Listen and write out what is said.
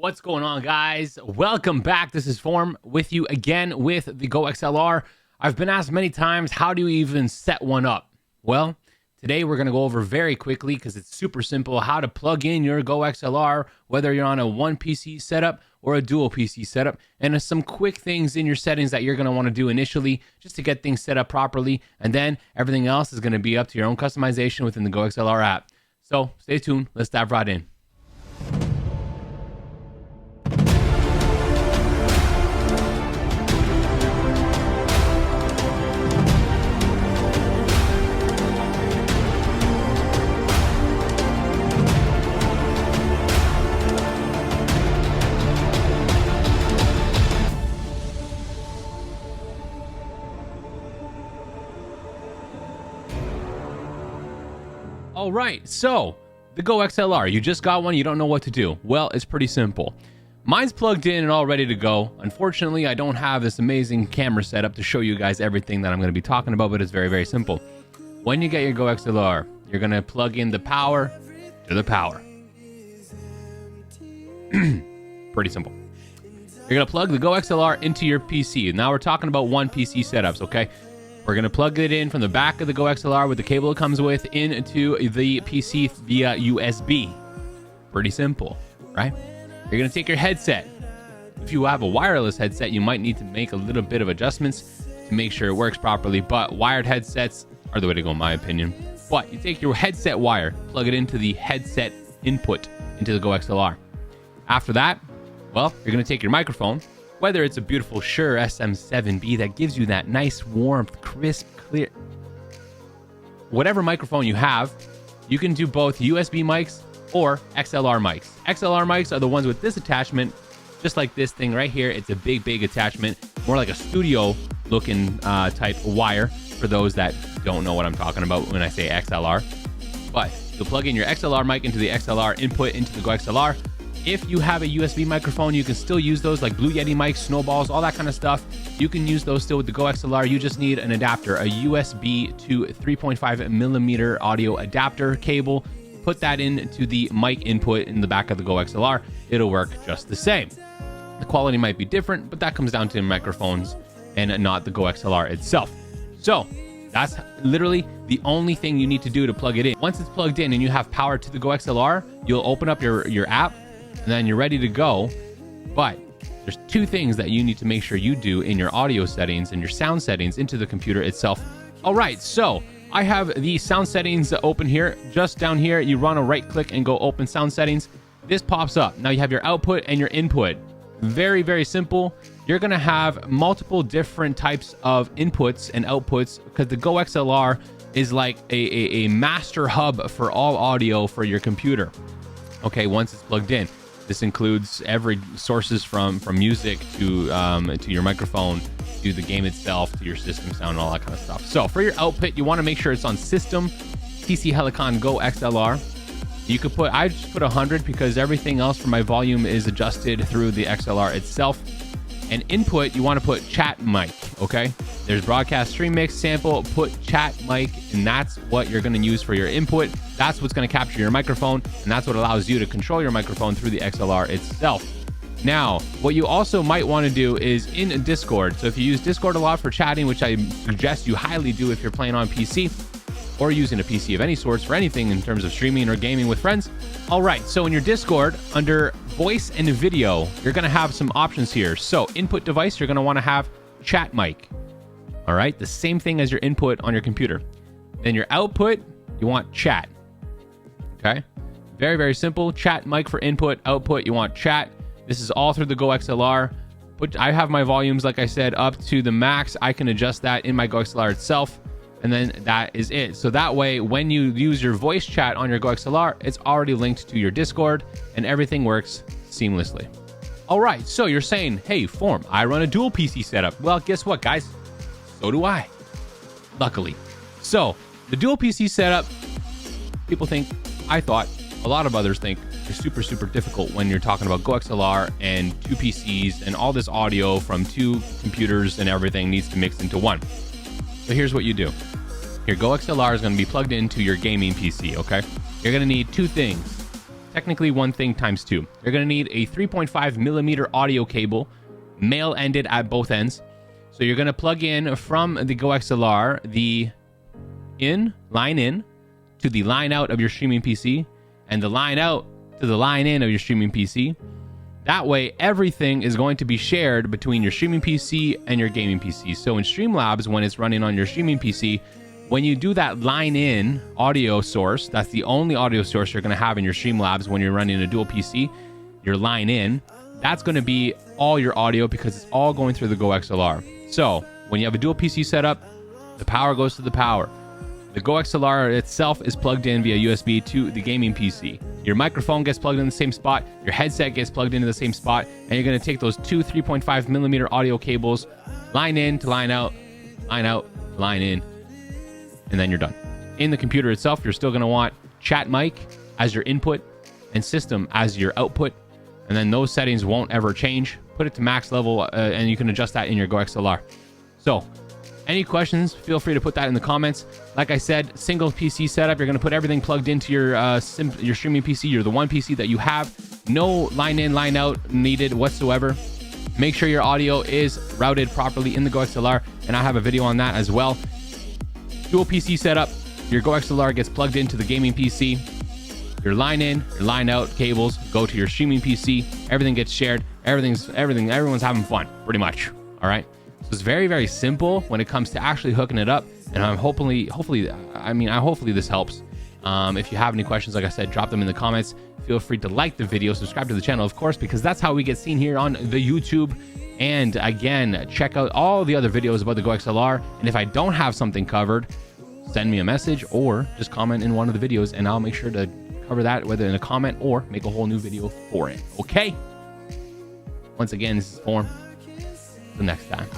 What's going on, guys? Welcome back. This is Form with you again with the Go XLR. I've been asked many times, how do you even set one up? Well, today we're going to go over very quickly, because it's super simple, how to plug in your Go XLR, whether you're on a one PC setup or a dual PC setup, and some quick things in your settings that you're going to want to do initially just to get things set up properly, and then everything else is going to be up to your own customization within the Go XLR app. So stay tuned. Let's dive right in. All right, so the Go XLR, you just got one, you don't know what to do. Well, it's pretty simple. Mine's plugged in and all ready to go. Unfortunately, I don't have this amazing camera setup to show you guys everything that I'm going to be talking about, but it's very, very simple. When you get your Go XLR, you're going to plug in the power to the power. Pretty simple. You're going to plug the Go XLR into your PC. Now we're talking about one PC setups, okay? We're going to plug it in from the back of the Go XLR with the cable it comes with into the PC via USB. Pretty simple, right? You're going to take your headset. If you have a wireless headset, you might need to make a little bit of adjustments to make sure it works properly, but wired headsets are the way to go in my opinion. But you take your headset wire, plug it into the headset input into the Go XLR. After that, well, you're going to take your microphone, whether it's a beautiful Shure SM7B that gives you that nice, warmth, crisp, clear... Whatever microphone you have, you can do both USB mics or XLR mics. XLR mics are the ones with this attachment, just like this thing right here. It's a big, big attachment, more like a studio-looking type wire for those that don't know what I'm talking about when I say XLR. But you'll plug in your XLR mic into the XLR input into the Go XLR. If you have a USB microphone, you can still use those, like Blue Yeti mics, snowballs, all that kind of stuff. You can use those still with the Go XLR. You just need an adapter, a USB to 3.5 millimeter audio adapter cable. Put that into the mic input in the back of the Go XLR. It'll work just the same. The quality might be different, but that comes down to microphones and not the Go XLR itself. So that's literally the only thing you need to do to plug it in. Once it's plugged in and you have power to the Go XLR, you'll open up your app, and then you're ready to go. But there's two things that you need to make sure you do in your audio settings and your sound settings into the computer itself. All right, so I have the sound settings open here. Just down here, you want to right click and go open sound settings. This pops up. Now you have your output and your input. Very, very simple. You're going to have multiple different types of inputs and outputs, because the Go XLR is like a master hub for all audio for your computer. Okay, once it's plugged in. This includes every sources from music to your microphone, to the game itself, to your system sound, and all that kind of stuff. So for your output, you want to make sure it's on system, TC Helicon Go XLR. You could put, I just put 100 because everything else for my volume is adjusted through the XLR itself. And input, you want to put chat mic, okay? There's broadcast, stream mix, sample, put chat mic, and that's what you're going to use for your input. That's what's going to capture your microphone, and that's what allows you to control your microphone through the XLR itself. Now, what you also might want to do is in Discord. So if you use Discord a lot for chatting, which I suggest you highly do if you're playing on PC, or using a PC of any sorts for anything in terms of streaming or gaming with friends. All right, so in your Discord, under voice and video, you're going to have some options here. So input device, you're going to want to have chat mic. All right, the same thing as your input on your computer. Then your output, you want chat. Okay, very, very simple. Chat mic for input, output, you want chat. This is all through the Go XLR. I have my volumes, like I said, up to the max. I can adjust that in my Go XLR itself. And then that is it. So that way, when you use your voice chat on your Go XLR, it's already linked to your Discord and everything works seamlessly. All right, so you're saying, hey, Form, I run a dual PC setup. Well, guess what, guys? So do I, luckily. So the dual PC setup, people think, I thought, a lot of others think, is super, super difficult when you're talking about Go XLR and two PCs and all this audio from two computers and everything needs to mix into one. So here's what you do. Your Go XLR is going to be plugged into your gaming PC, okay? You're going to need two things. technically one thing times two. You're going to need a 3.5 millimeter audio cable, male ended at both ends. So you're going to plug in from the Go XLR the line in to the line out of your streaming PC, and the line out to the line in of your streaming PC. That way, everything is going to be shared between your streaming PC and your gaming PC. So in Streamlabs, when it's running on your streaming PC, when you do that line in audio source, that's the only audio source you're going to have in your Streamlabs when you're running a dual PC, your line in, that's going to be all your audio because it's all going through the Go XLR. So when you have a dual PC setup, the power goes to the power. The Go XLR itself is plugged in via USB to the gaming PC. Your microphone gets plugged in the same spot, your headset gets plugged into the same spot, and you're going to take those two 3.5 millimeter audio cables, line in to line out, line in, and then you're done. In the computer itself, you're still going to want chat mic as your input and system as your output, and then those settings won't ever change. Put it to max level, and you can adjust that in your Go XLR. So any questions, feel free to put that in the comments. Like I said, single PC setup. You're going to put everything plugged into your streaming PC. You're the one PC that you have. No line in, line out needed whatsoever. Make sure your audio is routed properly in the Go XLR, and I have a video on that as well. Dual PC setup. Your Go XLR gets plugged into the gaming PC. Your line in, your line out cables go to your streaming PC. Everything gets shared. Everyone's having fun, pretty much. All right. So it's very, very simple when it comes to actually hooking it up. And I'm hopefully this helps. If you have any questions, like I said, drop them in the comments. Feel free to like the video, subscribe to the channel, of course, because that's how we get seen here on the YouTube. And again, check out all the other videos about the Go XLR. And if I don't have something covered, send me a message or just comment in one of the videos, and I'll make sure to cover that, whether in a comment or make a whole new video for it. Okay? Once again, this is Form. Till next time.